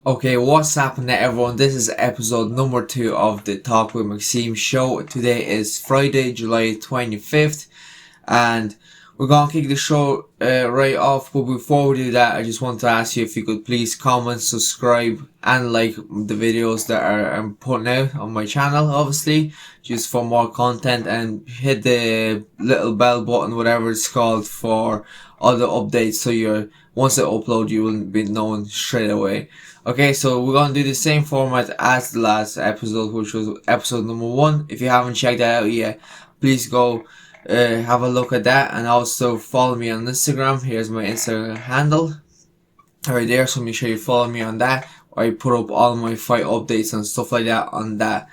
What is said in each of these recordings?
Okay, what's happening everyone? This is episode number 2 of the Talk With Maksim Show. Today is Friday, July 25th, and we're gonna kick the show right off. But before we do that, I just want to ask you if you could please comment, subscribe, and like the videos that I'm putting out on my channel, obviously, just for more content, and hit the little bell button, whatever it's called, for other updates, so once I upload, you will be known straight away. Okay, so we're gonna do the same format as the last episode, which was episode number 1. If you haven't checked that out yet, please go have a look at that, and also follow me on Instagram. Here's my Instagram handle right there, so make sure you follow me on that. I put up all my fight updates and stuff like that on that.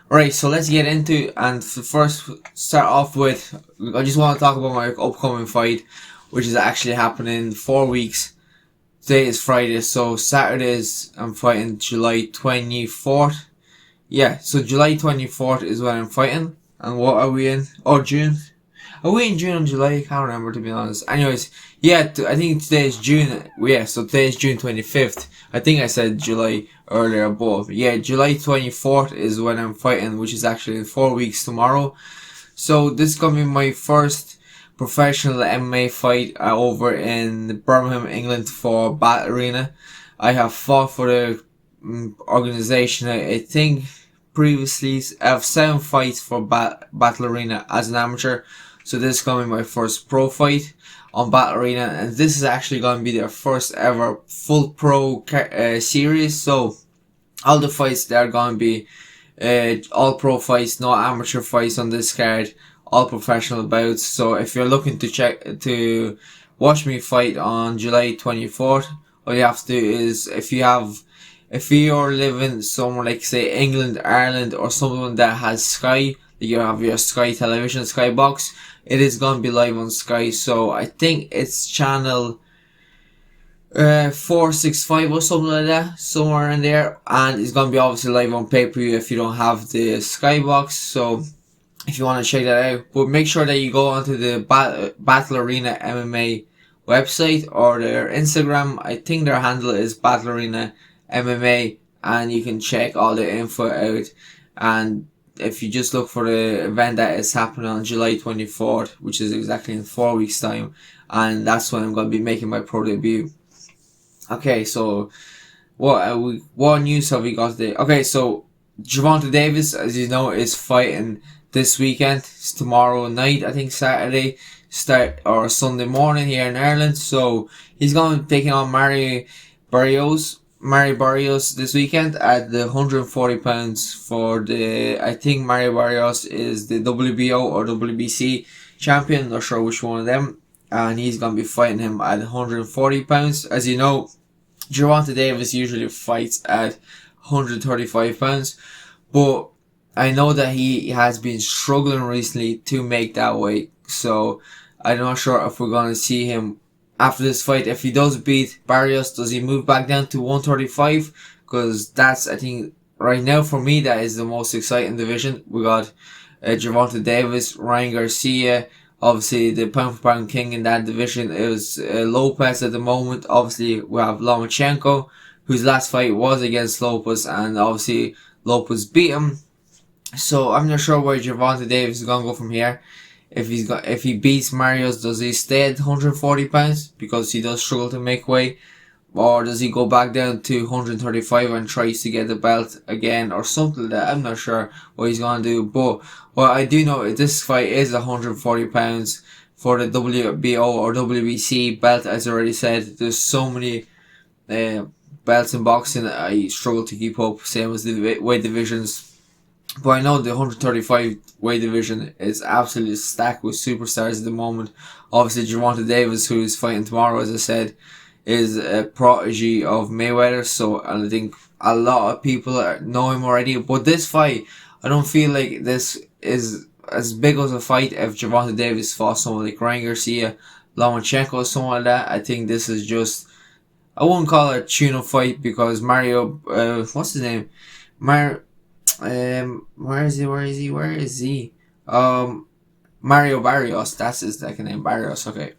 Alright, so let's get into, and first start off with, I just want to talk about my upcoming fight, which is actually happening in 4 weeks. Today is Friday, so Saturdays I'm fighting July 24th. Yeah, so July 24th is when I'm fighting. And what are we in? Oh, June. Are we in June or July? I can't remember, to be honest. Anyways, yeah, I think today is June. Yeah, so today is June 25th. I think I said July earlier, but yeah, July 24th is when I'm fighting, which is actually in 4 weeks tomorrow. So this is gonna be my first professional MMA fight over in Birmingham, England for Battle Arena. I have fought for the organization, I think previously. I have 7 fights for Battle Arena as an amateur. So this is going to be my first pro fight on Battle Arena, and this is actually going to be their first ever full pro series. So all the fights there are going to be all pro fights, no amateur fights on this card, all professional bouts. So if you're looking to watch me fight on July 24th, all you have to do is, if you're living somewhere like, say, England, Ireland, or someone that has Sky, you have your Sky television, Sky box, it is going to be live on Sky. So I think it's channel 465 or something like that, somewhere in there, and it's going to be obviously live on pay-per-view if you don't have the Skybox. So if you want to check that out, but make sure that you go onto the Battle Arena MMA website or their Instagram. I think their handle is Battle Arena MMA, and you can check all the info out. And if you just look for the event that is happening on July 24th, which is exactly in 4 weeks time, and that's when I'm going to be making my pro debut. Okay, so what news have we got today? Okay, so Gervonta Davis, as you know, is fighting this weekend. It's tomorrow night, I think Saturday or Sunday morning here in Ireland. So he's going to be taking on Mario Barrios this weekend at the 140 pounds for the, I think Mario Barrios is the WBO or WBC champion, not sure which one of them, and he's going to be fighting him at 140 pounds. As you know, Gervonta Davis usually fights at 135 pounds, but I know that he has been struggling recently to make that weight, so I'm not sure if we're going to see him after this fight. If he does beat Barrios, does he move back down to 135? Because that's, I think, right now for me, that is the most exciting division. We got Gervonta Davis, Ryan Garcia, obviously the pound for pound king in that division is Lopez at the moment. Obviously we have Lomachenko, whose last fight was against Lopez, and obviously Lopez beat him. So I'm not sure where Gervonta Davis is gonna go from here. If he beats Marios, does he stay at 140 pounds because he does struggle to make weight, or does he go back down to 135 and tries to get the belt again or something like that? I'm not sure what he's gonna do, but what I do know is this fight is 140 pounds for the WBO or WBC belt. As I already said, there's so many belts in boxing that I struggle to keep up, same as the weight divisions. But I know the 135 weight division is absolutely stacked with superstars at the moment. Obviously, Gervonta Davis, who is fighting tomorrow, as I said, is a protege of Mayweather. So I think a lot of people know him already. But this fight, I don't feel like this is as big as a fight if Gervonta Davis fought someone like Ryan Garcia, Lomachenko, or someone like that. I think this is just, I wouldn't call it a tune-up fight because Mario, what's his name? Where is he? Mario Barrios, that's his second name, Barrios, okay.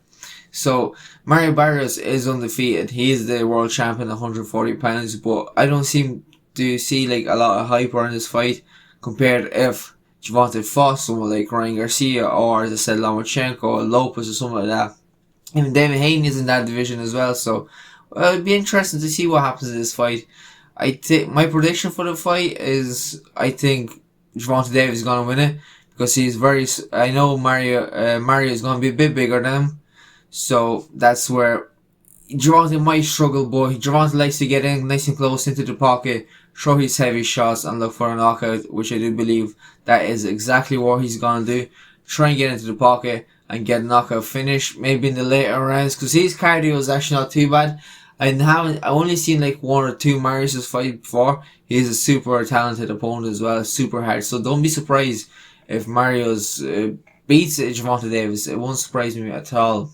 So Mario Barrios is undefeated. He is the world champion at 140 pounds, but I don't seem to see like a lot of hype around this fight compared if Gervonta fought someone like Ryan Garcia or, as I said, Lomachenko or Lopez or something like that. Even David Hayden is in that division as well, so it'd be interesting to see what happens in this fight. I think my prediction for the fight is I think Gervonta Davis is gonna win it because he's very. I know Mario is gonna be a bit bigger than him, so that's where Gervonta might struggle, but Gervonta likes to get in nice and close into the pocket, throw his heavy shots, and look for a knockout, which I do believe that is exactly what he's gonna do. Try and get into the pocket and get a knockout finish, maybe in the later rounds, because his cardio is actually not too bad. I've only seen like one or two Marius fight before. He's a super talented opponent as well, super hard. So don't be surprised if Mario's beats Gervonta Davis. It won't surprise me at all.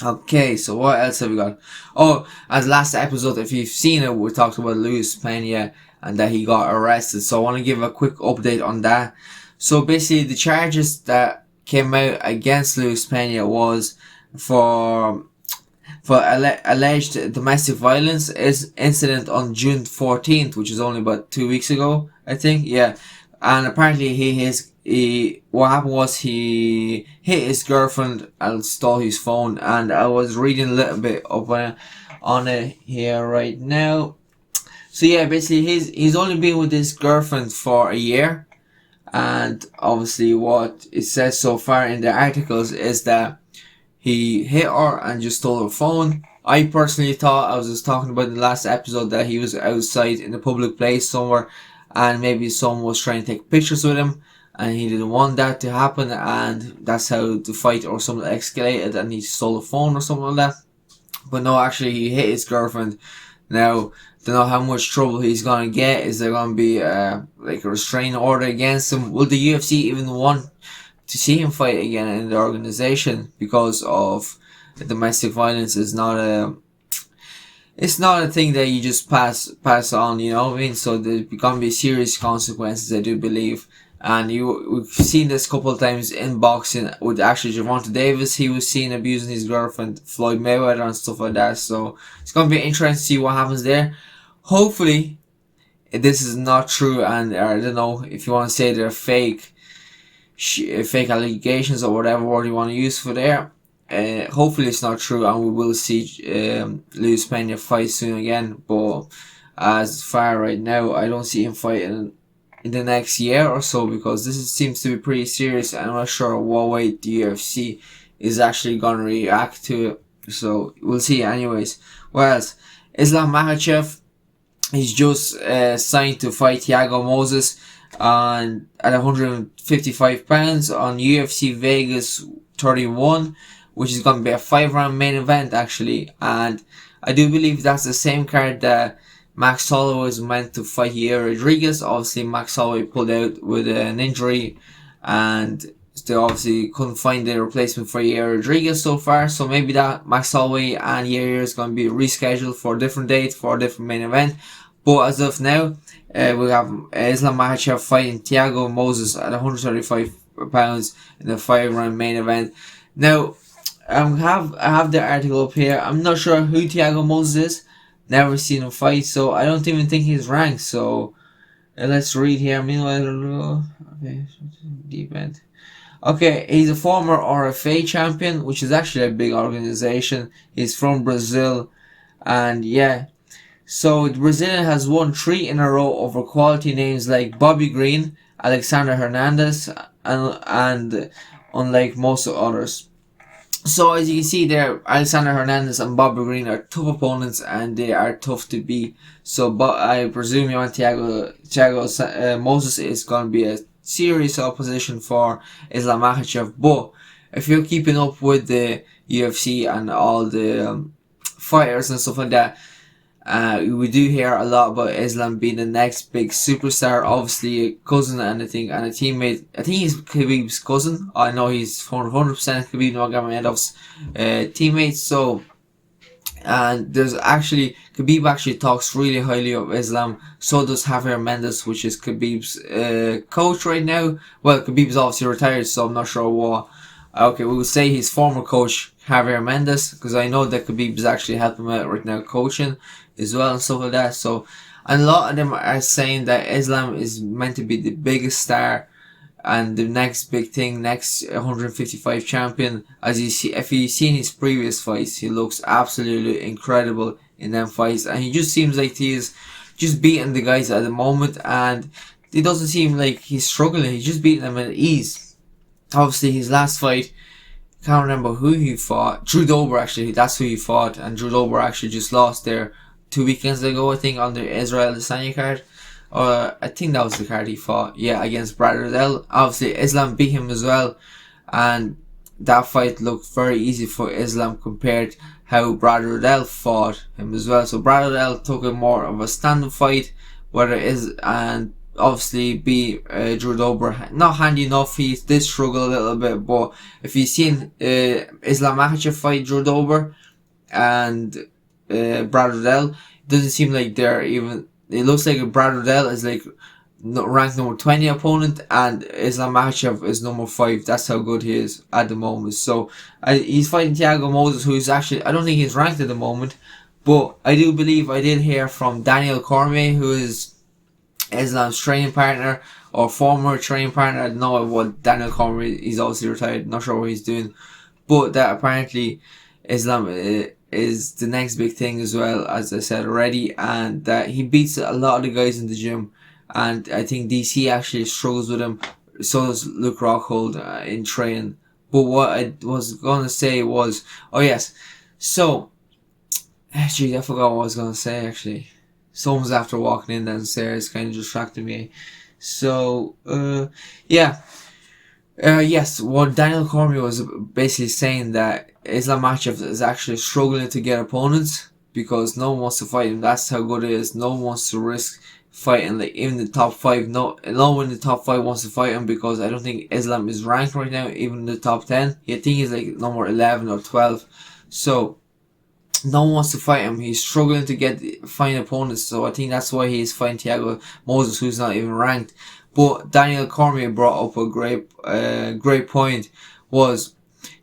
Okay, so what else have we got? Oh, as last episode, if you've seen it, we talked about Luis Pena and that he got arrested. So I want to give a quick update on that. So basically, the charges that came out against Luis Pena was for alleged domestic violence incident on June 14th, which is only about 2 weeks ago, I think. Yeah, and apparently what happened was he hit his girlfriend and stole his phone. And I was reading a little bit up on it here right now. So yeah, basically he's only been with his girlfriend for a year, and obviously what it says so far in the articles is that he hit her and just stole her phone. I personally thought, I was just talking about in the last episode, that he was outside in a public place somewhere and maybe someone was trying to take pictures with him and he didn't want that to happen, and that's how the fight or something escalated and he stole a phone or something like that. But no, actually he hit his girlfriend. Now, don't know how much trouble he's gonna get. Is there gonna be like a restraining order against him? Will the UFC even want to see him fight again in the organization because of domestic violence? Is not a it's not a thing that you just pass on, you know what I mean? So there's gonna be serious consequences, I do believe. And we've seen this a couple of times in boxing with actually Gervonta Davis. He was seen abusing his girlfriend, Floyd Mayweather, and stuff like that. So it's gonna be interesting to see what happens there. Hopefully this is not true, and I don't know if you want to say they're fake allegations or whatever word you want to use for there. Hopefully it's not true and we will see Luis Pena fight soon again, but as far right now I don't see him fighting in the next year or so, because this seems to be pretty serious and I'm not sure what way the UFC is actually going to react to it, so we'll see. Anyways, what else? Islam Makhachev, he's just signed to fight Thiago Moisés and at 155 pounds on UFC Vegas 31, which is going to be a 5-round main event actually. And I do believe that's the same card that Max Holloway was meant to fight Yair Rodriguez. Obviously Max Holloway pulled out with an injury and they obviously couldn't find a replacement for Yair Rodriguez so far, so maybe that Max Holloway and Yair is going to be rescheduled for a different date for a different main event. But as of now, we have Islam Makhachev fighting Thiago Moisés at 135 pounds in the 5-round main event. Now, I have the article up here. I'm not sure who Thiago Moisés is. Never seen him fight, so I don't even think he's ranked. So let's read here. Meanwhile, okay, deep end. Okay, he's a former RFA champion, which is actually a big organization. He's from Brazil, and yeah. So the Brazilian has won 3 in a row over quality names like Bobby Green, Alexander Hernandez, and unlike most others. So as you can see there, Alexander Hernandez and Bobby Green are tough opponents and they are tough to beat. So, but I presume you want Thiago Moisés is going to be a serious opposition for Islam Makhachev. But if you're keeping up with the UFC and all the fighters and stuff like that, we do hear a lot about Islam being the next big superstar. Obviously a cousin and a teammate. I think he's Khabib's cousin. I know he's 100% Khabib Nurmagomedov's teammate. So, and there's actually, Khabib actually talks really highly of Islam. So does Javier Mendes, which is Khabib's coach right now. Well, Khabib's obviously retired, so I'm not sure what. Okay, we would say his former coach, Javier Mendes, because I know that Khabib is actually helping him out right now coaching as well and stuff like that. So, and a lot of them are saying that Islam is meant to be the biggest star and the next big thing, next 155 champion. As you see, if you've seen his previous fights, he looks absolutely incredible in them fights, and he just seems like he is just beating the guys at the moment, and it doesn't seem like he's struggling. He's just beating them at ease. Obviously, his last fight, can't remember who he fought. Drew Dober, actually, that's who he fought, and Drew Dober actually just lost there 2 weekends ago, I think, on the Israel Adesanya card. I think that was the card he fought. Yeah, against Brad Riddell. Obviously, Islam beat him as well, and that fight looked very easy for Islam compared how Brad Riddell fought him as well. So Brad Riddell took a more of a stand-up fight, whether it is, and obviously beat Drew Dober. Not handy enough. He did struggle a little bit, but if you've seen Islam Makhachev fight Drew Dober and Brad Riddell, it doesn't seem like they're even. It looks like Brad Riddell is like ranked number 20 opponent, and Islam Makhachev is number 5. That's how good he is at the moment. So he's fighting Thiago Moses, who's actually, I don't think he's ranked at the moment, but I do believe I did hear from Daniel Cormier, who is Islam's training partner or former training partner. I don't know what Daniel Cormier, he's obviously retired, not sure what he's doing, but that apparently Islam is the next big thing as well, as I said already, and that he beats a lot of the guys in the gym, and I think DC actually struggles with him. So does Luke Rockhold in training. But what I was gonna say was, oh yes, so actually I forgot what I was gonna say. Actually, someone's after walking in downstairs, kind of distracted me. So yeah. Yes, what Daniel Cormier was basically saying that Islam Makhachev is actually struggling to get opponents because no one wants to fight him. That's how good it is. No one wants to risk fighting, like even the top 5. No one in the top 5 wants to fight him because I don't think Islam is ranked right now, even in the top 10. I think he's like number 11 or 12. So no one wants to fight him. He's struggling to find opponents. So I think that's why he's fighting Thiago Moses, who's not even ranked. But Daniel Cormier brought up a great point. Was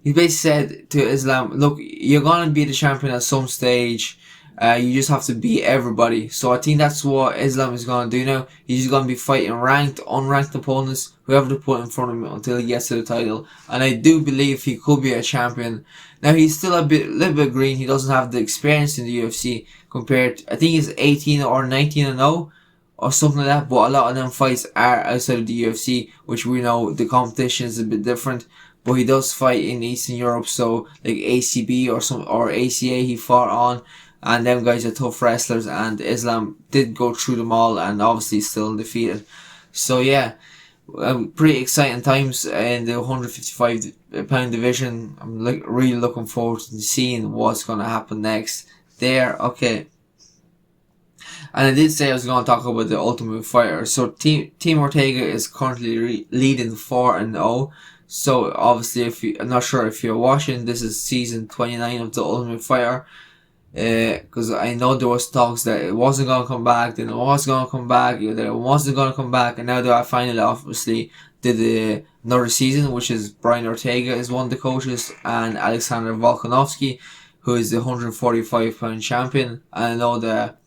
he basically said to Islam, look, you're gonna be the champion at some stage. You just have to beat everybody. So I think that's what Islam is gonna do now. He's gonna be fighting ranked, unranked opponents, whoever they put in front of him until he gets to the title. And I do believe he could be a champion. Now he's still a little bit green. He doesn't have the experience in the UFC compared. I think he's 18 or 19-0. Or something like that, but a lot of them fights are outside of the UFC, which we know the competition is a bit different. But he does fight in Eastern Europe, so like ACB or ACA he fought on, and them guys are tough wrestlers. And Islam did go through them all, and obviously still undefeated. So yeah, pretty exciting times in the 155 pound division. I'm really looking forward to seeing what's gonna happen next there. Okay. And I did say I was going to talk about the Ultimate Fighter. So Team Ortega is currently leading 4-0. So obviously, I'm not sure if you're watching, this is season 29 of the Ultimate Fighter. Because I know there was talks that it wasn't going to come back, then it was going to come back, that it wasn't going to come back, and now they finally obviously did another season, which is Brian Ortega is one of the coaches, and Alexander Volkanovski, who is the 145 pound champion. I know that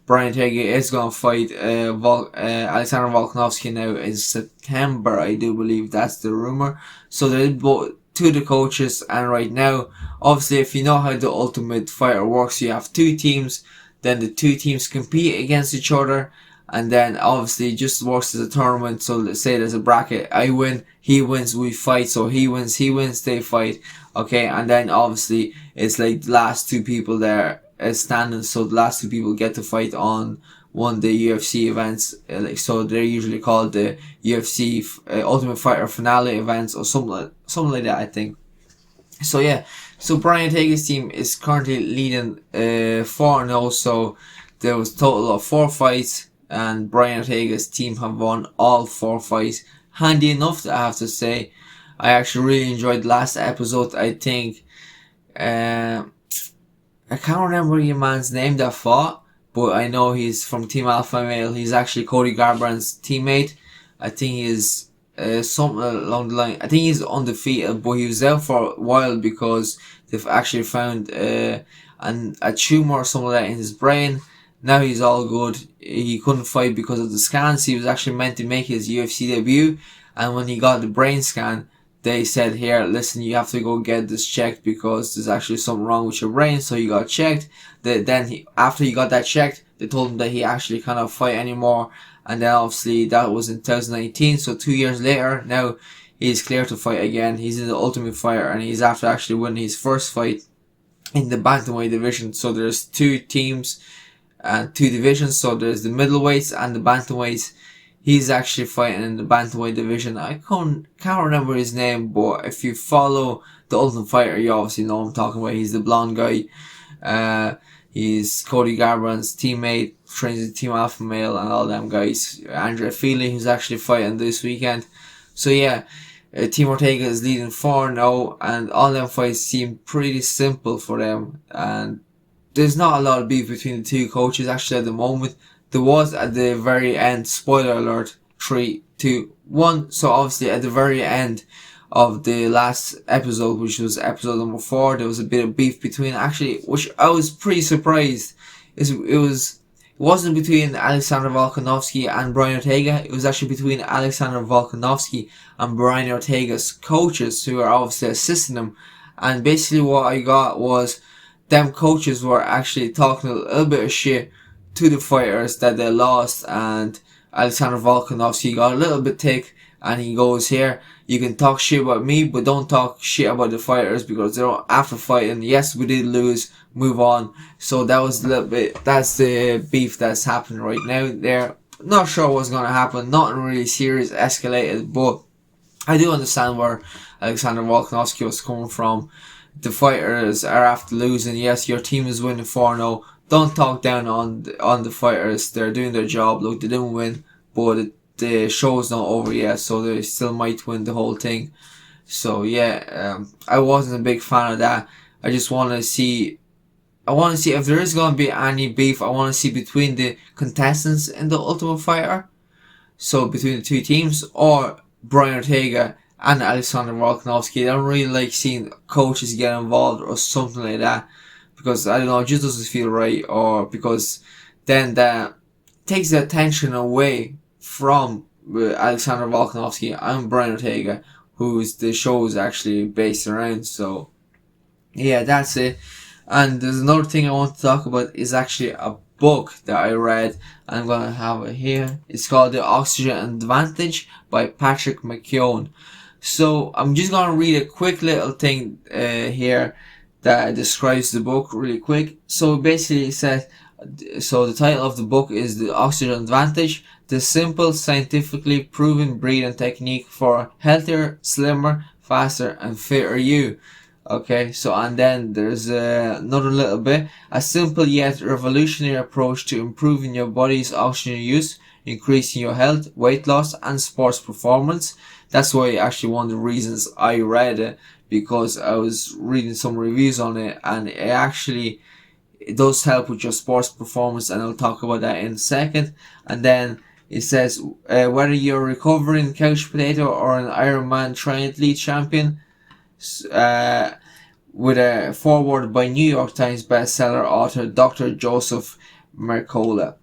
Brian Ortega is going to fight Alexander Volkanovski now in September, I do believe. That's the rumor. So they're both two of the coaches, and right now, obviously, if you know how the Ultimate Fighter works, you have 2 teams, then the 2 teams compete against each other, and then obviously it just works as a tournament. So let's say there's a bracket. I win, he wins, we fight. So he wins, they fight. Okay, and then obviously it's like the last 2 people there standing, so the last 2 people get to fight on one of the UFC events, so they're usually called the UFC Ultimate Fighter Finale events or something like that, I think. So yeah, so Brian Ortega's team is currently leading 4-0, so there was a total of 4 fights, and Brian Ortega's team have won all 4 fights. Handy enough, I have to say. I actually really enjoyed the last episode. I think I can't remember your man's name that fought, but I know he's from Team Alpha Male. He's actually Cody Garbrandt's teammate. I think he's something along the line. I think he's undefeated, but he was out for a while because they've actually found a tumor or something like that in his brain. Now he's all good. He couldn't fight because of the scans. He was actually meant to make his UFC debut, and when he got the brain scan, they said, here, listen, you have to go get this checked because there's actually something wrong with your brain. So he got checked. After he got that checked, they told him that he actually cannot fight anymore. And then obviously that was in 2019. So 2 years later, now he's clear to fight again. He's in the Ultimate Fighter, and he's after actually winning his first fight in the bantamweight division. So there's two teams and two divisions. So there's the middleweights and the bantamweights. He's actually fighting in the bantamweight division. I can't remember his name, but if you follow the Ultimate Fighter, you obviously know what I'm talking about. He's the blonde guy. He's Cody Garbrandt's teammate, trains the Team Alpha Male and all them guys. Andre Feely, who's actually fighting this weekend. So yeah, Team Ortega is leading 4-0, and all them fights seem pretty simple for them. And there's not a lot of beef between the two coaches actually at the moment. There was at the very end, spoiler alert, 3, 2, 1. So obviously at the very end of the last episode, which was episode number 4, there was a bit of beef between, actually, which I was pretty surprised. It wasn't between Alexander Volkanovski and Brian Ortega. It was actually between Alexander Volkanovski and Brian Ortega's coaches, who are obviously assisting him. And basically what I got was them coaches were actually talking a little bit of shit to the fighters that they lost, and Alexander Volkanovski got a little bit thick, and he goes, here, you can talk shit about me, but don't talk shit about the fighters, because they're after fighting. Yes, we did lose, move on. So that was a little bit, that's the beef that's happening right now there. Not sure what's going to happen, nothing really serious escalated, but I do understand where Alexander Volkanovski was coming from. The fighters are after losing. Yes, your team is winning 4-0. Don't talk down on the fighters. They're doing their job. Look, they didn't win, but the show's not over yet, so they still might win the whole thing. So yeah, I wasn't a big fan of that. I just want to see. I want to see if there is going to be any beef. I want to see between the contestants in the Ultimate Fighter. So between the two teams, or Brian Ortega and Alexander Volkanovski. I don't really like seeing coaches get involved or something like that, because I don't know, it just doesn't feel right, or because then that takes the attention away from Alexander Volkanovski and Brian Ortega, who's the show is actually based around. So yeah, that's it. And there's another thing I want to talk about, is actually a book that I read, and I'm gonna have it here. It's called The Oxygen Advantage by Patrick McKeown. So I'm just gonna read a quick little thing here that describes the book really quick. So basically it says, so the title of the book is The Oxygen Advantage, the simple, scientifically proven breathing technique for a healthier, slimmer, faster and fitter you. Okay, so and then there's another little bit. A simple yet revolutionary approach to improving your body's oxygen use, increasing your health, weight loss and sports performance. That's why actually one of the reasons I read it, because I was reading some reviews on it, and it does help with your sports performance, and I'll talk about that in a second. And then it says, whether you're a recovering couch potato or an Ironman triathlete champion, with a foreword by New York Times bestseller author Dr. Joseph Mercola.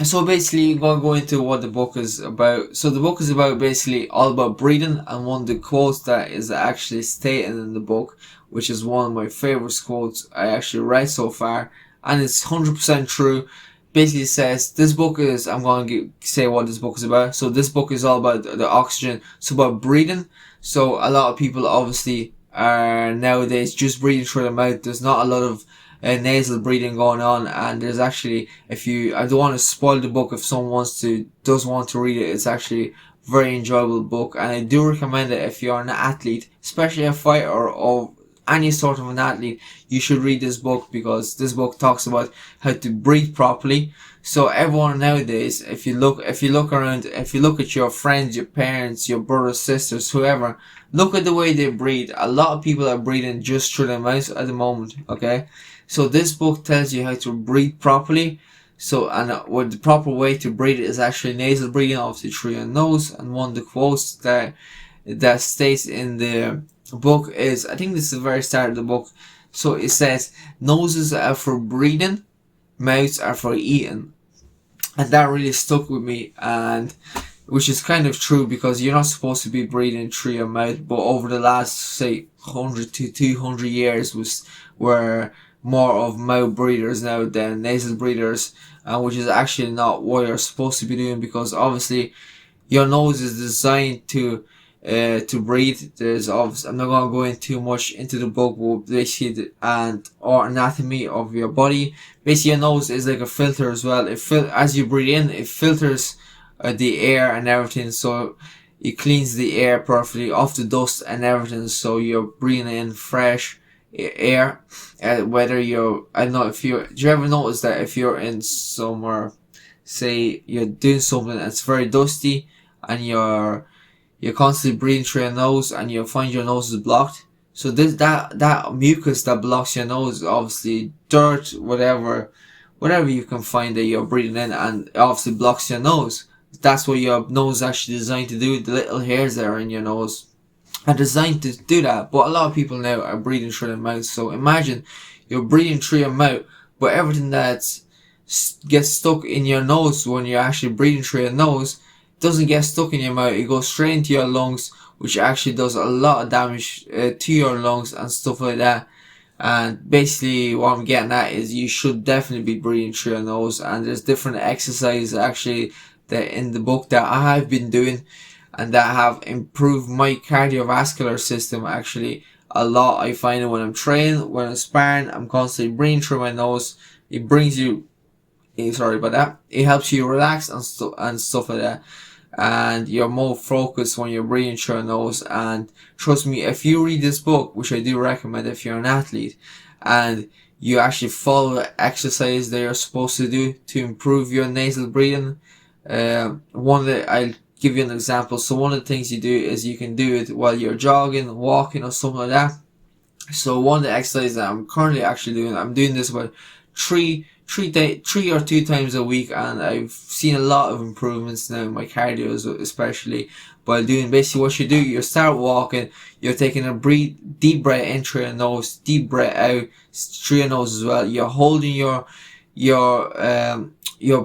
So basically, I'm going to go into what the book is about. So the book is about basically all about breathing, and one of the quotes that is actually stated in the book, which is one of my favorite quotes I actually read so far, and it's 100% true. Basically says, this book is, I'm going to say what this book is about. So this book is all about the oxygen. It's about breathing. So a lot of people obviously are nowadays just breathing through their mouth. There's not a lot of nasal breathing going on, and there's actually, I don't want to spoil the book if someone does want to read it. It's actually a very enjoyable book, and I do recommend it if you're an athlete, especially a fighter or any sort of an athlete. You should read this book, because this book talks about how to breathe properly. So everyone nowadays, if you look around, if you look at your friends, your parents, your brothers, sisters, whoever, look at the way they breathe. A lot of people are breathing just through their mouth at the moment, okay? So this book tells you how to breathe properly. So, and what the proper way to breathe is actually nasal breathing, obviously through your nose. And one of the quotes that states in the book is, I think this is the very start of the book. So it says, noses are for breathing, mouths are for eating. And that really stuck with me, and which is kind of true, because you're not supposed to be breathing through your mouth, but over the last, say, 100 to 200 years were more of mouth breathers now than nasal breathers, which is actually not what you're supposed to be doing, because obviously your nose is designed to breathe. There's obviously, I'm not gonna go into too much into the book, but basically or anatomy of your body. Basically, your nose is like a filter as well. As you breathe in, it filters the air and everything, so it cleans the air perfectly off the dust and everything. So you're breathing in fresh air. Whether you're, I don't know if you, do you ever notice that if you're in somewhere, say you're doing something that's very dusty, and you're constantly breathing through your nose, and you find your nose is blocked. So that mucus that blocks your nose, obviously dirt, whatever you can find that you're breathing in, and it obviously blocks your nose. That's what your nose is actually designed to do. The little hairs that are in your nose are designed to do that. But a lot of people now are breathing through their mouth. So imagine you're breathing through your mouth, but everything that gets stuck in your nose when you're actually breathing through your nose doesn't get stuck in your mouth. It goes straight into your lungs, which actually does a lot of damage to your lungs and stuff like that. And basically what I'm getting at is you should definitely be breathing through your nose, and there's different exercises actually that in the book that I have been doing, and that have improved my cardiovascular system actually a lot. I find it when I'm training, when I'm sparring, I'm constantly breathing through my nose. It brings you, sorry about that, it helps you relax and stuff like that, and you're more focused when you're breathing through your nose. And trust me, if you read this book, which I do recommend if you're an athlete, and you actually follow the exercise that you're supposed to do to improve your nasal breathing, I'll give you an example. So one of the things you do is you can do it while you're jogging, walking, or something like that. So one of the exercises that I'm currently actually doing, I'm doing this about three or two times a week, and I've seen a lot of improvements now in my cardio, especially by doing basically what you do. You start walking, you're taking a deep breath in through your nose, deep breath out through your nose as well. You're holding your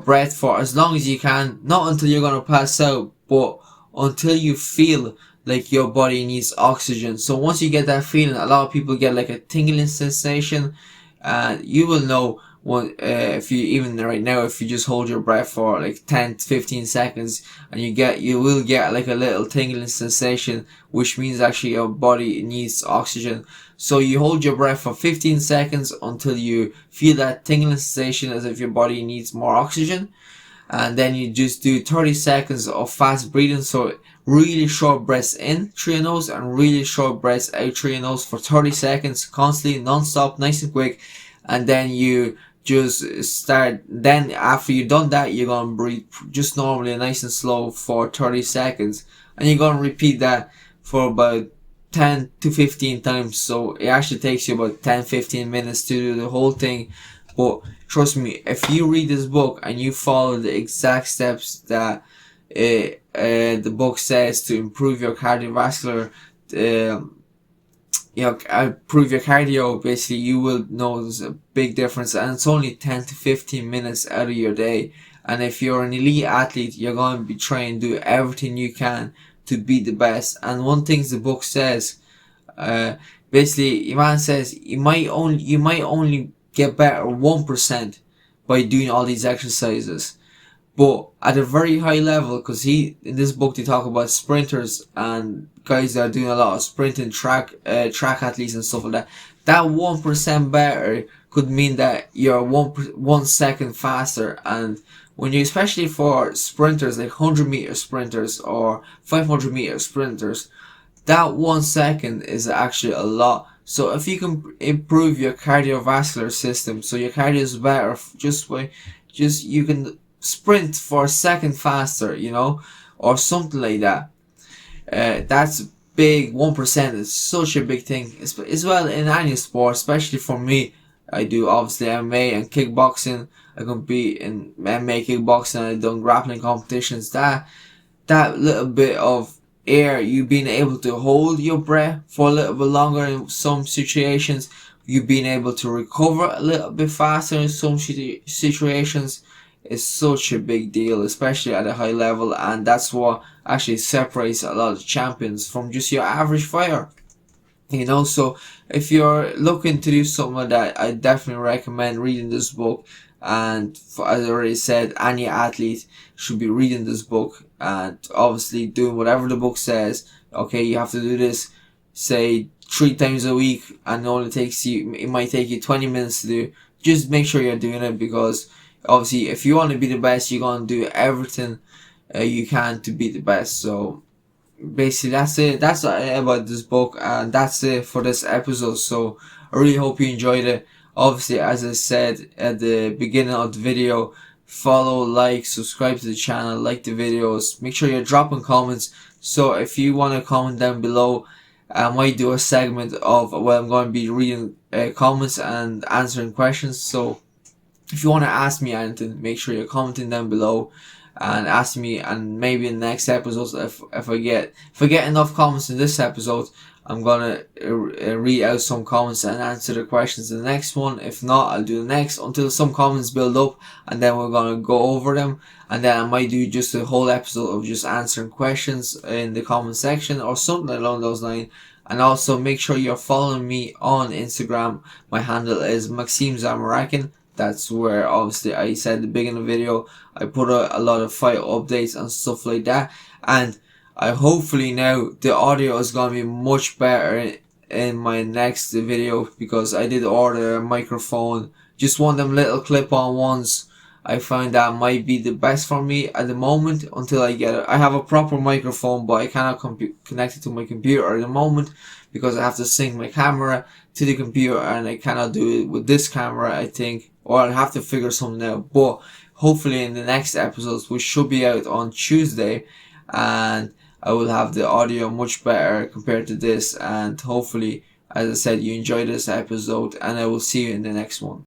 breath for as long as you can, not until you're gonna pass out, but until you feel like your body needs oxygen. So once you get that feeling, a lot of people get like a tingling sensation, and you will know if you, even right now, if you just hold your breath for like 10 to 15 seconds, and you will get like a little tingling sensation, which means actually your body needs oxygen. So you hold your breath for 15 seconds until you feel that tingling sensation as if your body needs more oxygen, and then you just do 30 seconds of fast breathing. So really short breaths in through your nose and really short breaths out through your nose for 30 seconds, constantly, non-stop, nice and quick. And then you just start, then after you've done that, you're going to breathe just normally, nice and slow for 30 seconds. And you're going to repeat that for about 10 to 15 times. So it actually takes you about 10-15 minutes to do the whole thing. But trust me, if you read this book and you follow the exact steps that the book says to improve your cardiovascular, improve your cardio, basically you will notice a big difference, and it's only 10 to 15 minutes out of your day. And if you're an elite athlete, you're going to be trying to do everything you can to be the best. And one thing the book says, basically, Iman says you might only get better 1% by doing all these exercises. But at a very high level, because in this book they talk about sprinters and guys that are doing a lot of sprinting, track athletes and stuff like that. That 1% better could mean that you're 1 second faster. And when you, especially for sprinters like 100-meter sprinters or 500-meter sprinters, that 1 second is actually a lot. So if you can improve your cardiovascular system, so your cardio is better, just you can sprint for a second faster, or something like that. That's big. 1% is such a big thing as well in any sport, especially for me. I do obviously MMA and kickboxing. I compete in MMA, kickboxing. I've done grappling competitions. That little bit of air, you being able to hold your breath for a little bit longer in some situations, you being able to recover a little bit faster in some situations is such a big deal, especially at a high level, and that's what actually separates a lot of champions from just your average fighter. So if you're looking to do something like that, I definitely recommend reading this book. And as I already said, any athlete should be reading this book and obviously doing whatever the book says. Okay, you have to do this, say 3 times a week, and it might take you 20 minutes to do. Just make sure you're doing it, because obviously if you want to be the best, you're going to do everything you can to be the best. So basically that's it. That's about this book, and that's it for this episode. So I really hope you enjoyed it. Obviously, as I said at the beginning of the video, follow, like, subscribe to the channel, like the videos, make sure you're dropping comments. So if you want to comment down below, I might do a segment of where I'm going to be reading comments and answering questions. So if you want to ask me anything, make sure you're commenting down below and ask me, and maybe in the next episodes, if I get enough comments in this episode, I'm gonna read out some comments and answer the questions in the next one. If not, I'll do the next until some comments build up, and then we're gonna go over them, and then I might do just a whole episode of just answering questions in the comment section or something along those lines. And also make sure you're following me on Instagram. My handle is Maksim Show. That's where obviously I said at the beginning of the video, I put a lot of fight updates and stuff like that. And I hopefully now the audio is going to be much better in my next video, because I did order a microphone, just one of them little clip-on ones. I found that might be the best for me at the moment until I get it. I have a proper microphone, but I cannot connect it to my computer at the moment, because I have to sync my camera to the computer, and I cannot do it with this camera, I think, or I'll have to figure something out. But hopefully in the next episodes, which should be out on Tuesday, and I will have the audio much better compared to this. And hopefully, as I said, you enjoyed this episode, and I will see you in the next one.